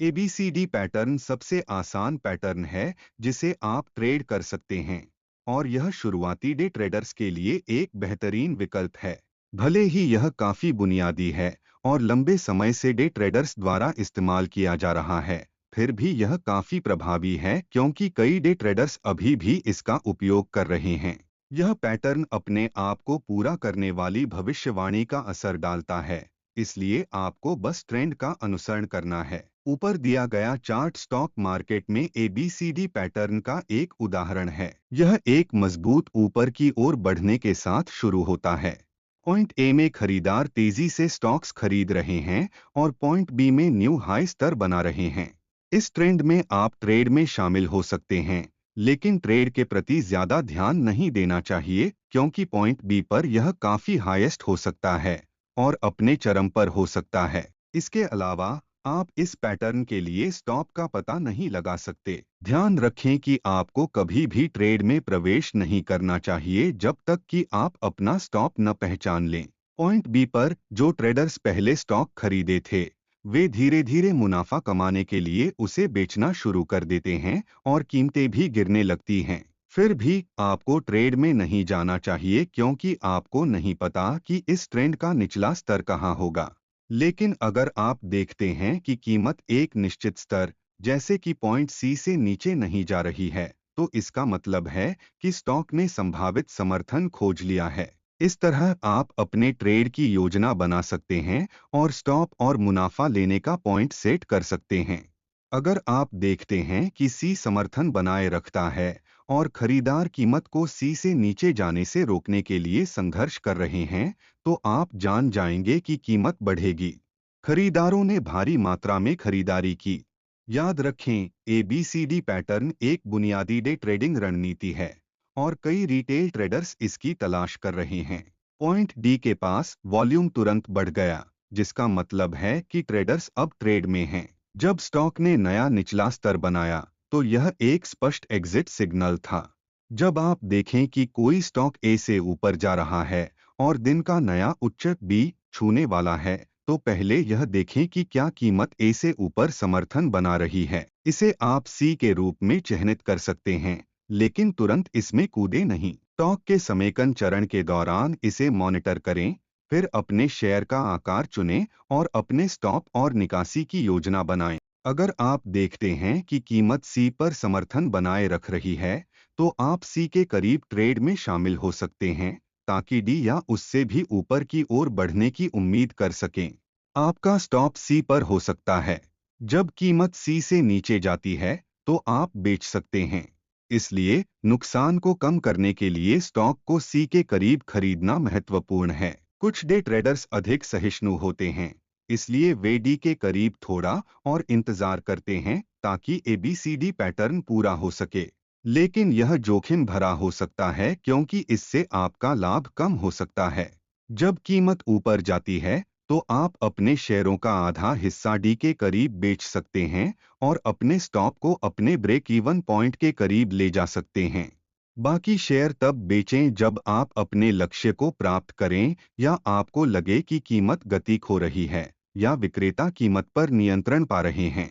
ABCD pattern सबसे आसान pattern है जिसे आप ट्रेड कर सकते हैं और यह शुरुआती डे ट्रेडर्स के लिए एक बेहतरीन विकल्प है। भले ही यह काफी बुनियादी है और लंबे समय से डे ट्रेडर्स द्वारा इस्तेमाल किया जा रहा है, फिर भी यह काफी प्रभावी है क्योंकि कई डे ट्रेडर्स अभी भी इसका उपयोग कर रहे हैं। यह पैटर्न अपने आप को पूरा करने वाली भविष्यवाणी का असर डालता है, इसलिए आपको बस ट्रेंड का अनुसरण करना है। ऊपर दिया गया चार्ट स्टॉक मार्केट में ABCD पैटर्न का एक उदाहरण है। यह एक मजबूत ऊपर की ओर बढ़ने के साथ शुरू होता है। पॉइंट ए में खरीदार तेजी से स्टॉक्स खरीद रहे हैं और पॉइंट बी में न्यू हाई स्तर बना रहे हैं। इस ट्रेंड में आप ट्रेड में शामिल हो सकते हैं, लेकिन ट्रेड के प्रति ज्यादा ध्यान नहीं देना चाहिए क्योंकि पॉइंट बी पर यह काफी हाईएस्ट हो सकता है और अपने चरम पर हो सकता है। इसके अलावा आप इस पैटर्न के लिए स्टॉप का पता नहीं लगा सकते। ध्यान रखें कि आपको कभी भी ट्रेड में प्रवेश नहीं करना चाहिए जब तक कि आप अपना स्टॉप न पहचान लें। पॉइंट बी पर जो ट्रेडर्स पहले स्टॉक खरीदे थे, वे धीरे धीरे मुनाफा कमाने के लिए उसे बेचना शुरू कर देते हैं और कीमतें भी गिरने लगती हैं। फिर भी आपको ट्रेड में नहीं जाना चाहिए क्योंकि आपको नहीं पता कि इस ट्रेंड का निचला स्तर कहाँ होगा। लेकिन अगर आप देखते हैं कि कीमत एक निश्चित स्तर, जैसे कि पॉइंट सी से नीचे नहीं जा रही है, तो इसका मतलब है कि स्टॉक ने संभावित समर्थन खोज लिया है। इस तरह आप अपने ट्रेड की योजना बना सकते हैं और स्टॉप और मुनाफा लेने का पॉइंट सेट कर सकते हैं। अगर आप देखते हैं कि सी समर्थन बनाए रखता है और खरीदार कीमत को सी से नीचे जाने से रोकने के लिए संघर्ष कर रहे हैं, तो आप जान जाएंगे कि कीमत बढ़ेगी। खरीदारों ने भारी मात्रा में खरीदारी की। याद रखें, ABCD पैटर्न एक बुनियादी डे ट्रेडिंग रणनीति है और कई रिटेल ट्रेडर्स इसकी तलाश कर रहे हैं। पॉइंट डी के पास वॉल्यूम तुरंत बढ़ गया, जिसका मतलब है कि ट्रेडर्स अब ट्रेड में हैं। जब स्टॉक ने नया निचला स्तर बनाया, तो यह एक स्पष्ट एग्जिट सिग्नल था। जब आप देखें कि कोई स्टॉक ए से ऊपर जा रहा है और दिन का नया उच्च बी छूने वाला है, तो पहले यह देखें कि क्या कीमत ए से ऊपर समर्थन बना रही है। इसे आप सी के रूप में चिह्नित कर सकते हैं, लेकिन तुरंत इसमें कूदे नहीं। स्टॉक के समेकन चरण के दौरान इसे मॉनिटर करें, फिर अपने शेयर का आकार चुनें और अपने स्टॉप और निकासी की योजना बनाएं। अगर आप देखते हैं कि कीमत सी पर समर्थन बनाए रख रही है, तो आप सी के करीब ट्रेड में शामिल हो सकते हैं ताकि डी या उससे भी ऊपर की ओर बढ़ने की उम्मीद कर सकें। आपका स्टॉप सी पर हो सकता है। जब कीमत सी से नीचे जाती है, तो आप बेच सकते हैं। इसलिए नुकसान को कम करने के लिए स्टॉक को सी के करीब खरीदना महत्वपूर्ण है। कुछ डे ट्रेडर्स अधिक सहिष्णु होते हैं, इसलिए वे डी के करीब थोड़ा और इंतजार करते हैं ताकि ABCD पैटर्न पूरा हो सके। लेकिन यह जोखिम भरा हो सकता है क्योंकि इससे आपका लाभ कम हो सकता है। जब कीमत ऊपर जाती है, तो आप अपने शेयरों का आधा हिस्सा डी के करीब बेच सकते हैं और अपने स्टॉप को अपने ब्रेक इवन पॉइंट के करीब ले जा सकते हैं। बाकी शेयर तब बेचें जब आप अपने लक्ष्य को प्राप्त करें या आपको लगे कि कीमत गति खो रही है या विक्रेता कीमत पर नियंत्रण पा रहे हैं।